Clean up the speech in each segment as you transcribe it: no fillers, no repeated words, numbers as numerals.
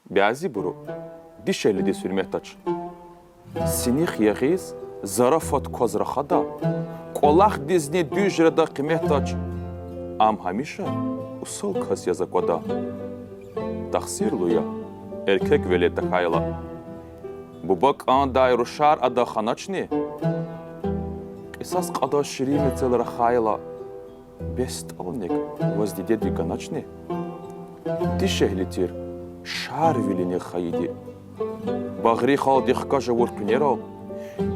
Biazi buru. Dişeli de sürmehtaç. Sinih yeğiz, zarafat kozraxada. Kolak dizni düjreda kıymehtaç. Am hamişa usul kas yazakoda. Taksirluya erkek velete hayla. Bu bak anday ruşar ada xanaçni. Esas qada şiri metelere hayla. Best alnek vazdide diganaçni. Dişehlitir şar vilini xayidi. Bağri xal dixkaja vurtuneral.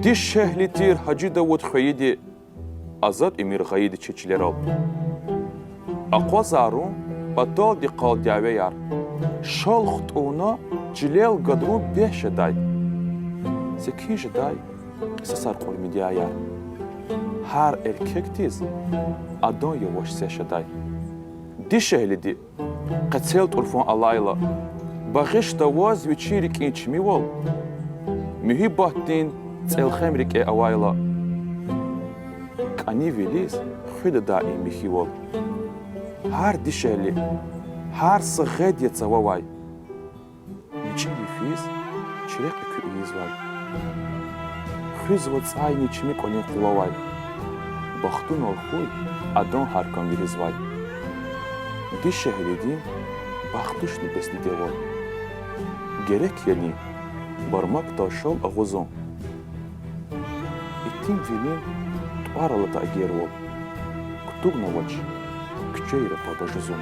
Dişehlitir hacida vut xayidi. Azad emir xayidi çeçileral. Aqwa zarun batal di qal diave yar. Şal xutuna cilal gadru beşeday. Zeki jeday sesar qol midiya yar. Her erkek tiz adan yavaş seşeday. Dişehlidi qatselt urfon alayla. Bağış da vaz viçirik inçmi vol. Mühibbatin tselxemrik avayla. Kani veliz xüde daimi hivol. Her dişeli, her sıgıd yetsavavay. Niçin lifiz, çirek ekü izvay. Xüz vatsay niçimi konektivavay. Bahtun ol xuy, adan harkan vilizvay. Dişehledin, baxtuş nibesli devol. Gerek yeni, barmak taşal ağuzun. İttin velin, tuaralata agervol. Kutugna vaç. Küçeyre padajızun.